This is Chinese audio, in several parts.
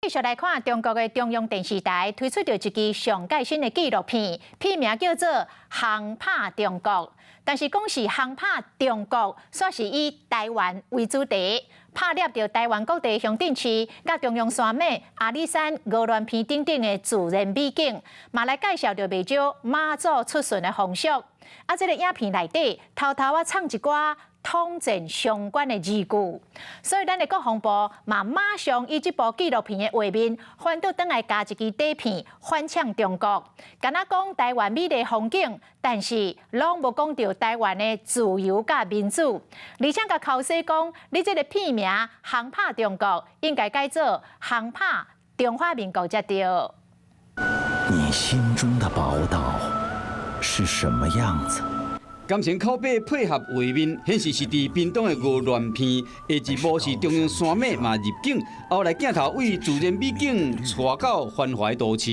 继续来看中国的中央电视台推出着一支上盖新的纪录片，片名叫做《航拍中国》。但是讲是航拍中国，煞是以台湾为主题，拍摄着台湾各地乡镇市、甲中央山脉、阿里山、鹅銮鼻等等的自然美景，嘛来介绍着袂少马祖出巡的风俗。这个影片内底偷偷唱一寡统战相关的字句，所以咱的国防部嘛马上以这部纪录片的画面，翻倒转来加一支底片，反呛中国。敢若讲台湾美丽风景，但是拢无讲到台湾的自由甲民主，而且甲口说讲，你这个片名《航拍中国》应该改做《航拍中华民国》才对。你心中的宝岛是什么样子？感情口碑配合画面，显示是伫屏东的鹅銮片，下一步是中央山脉嘛入境，后来镜头为自然美景带到繁华都市。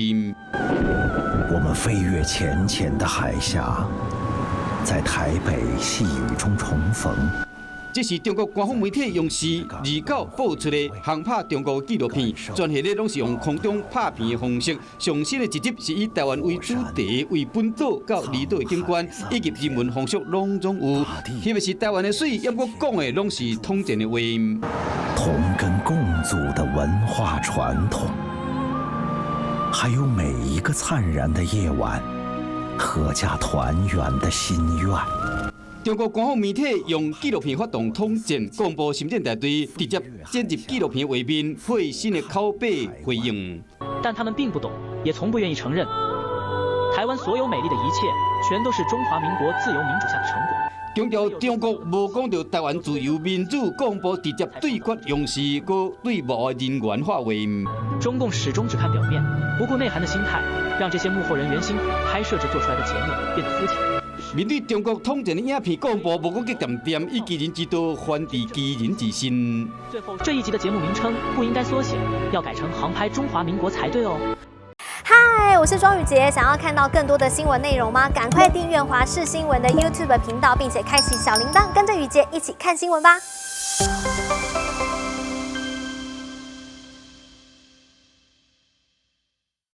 我们飞越浅浅的海峡，在台北细雨中重逢。这是中国官方媒体用时29播出的《航拍中国》纪录片，全系咧拢是用空中拍片的方式。上新的一集是以台湾为主题，为本岛到离岛的景观以及人文风俗拢总有。特别是台湾的水，也不讲的拢是统战的话。同根共祖的文化传统，还有每一个灿然的夜晚，阖家团圆的心愿。中国官方媒体用纪录片发动统战，公布深圳大队直接剪入纪录片画面，配新的口碑回应。但他们并不懂，也从不愿意承认，台湾所有美丽的一切，全都是中华民国自由民主下的成果。强调中国无讲到台湾自由民主，公布直接对决，用时搁对幕的人员化为。中共始终只看表面，不顾内涵的心态，让这些幕后人员辛苦拍摄制作出来的节目变得肤浅。面对中国统战的影片公布，无讲极点以其人之道还治其人之身。最后，这一集的节目名称不应该缩写，要改成“航拍中华民国”才对哦。嗨，我是庄宇杰，想要看到更多的新闻内容吗？赶快订阅华视新闻的 YouTube 频道，并且开启小铃铛，跟着宇杰一起看新闻吧。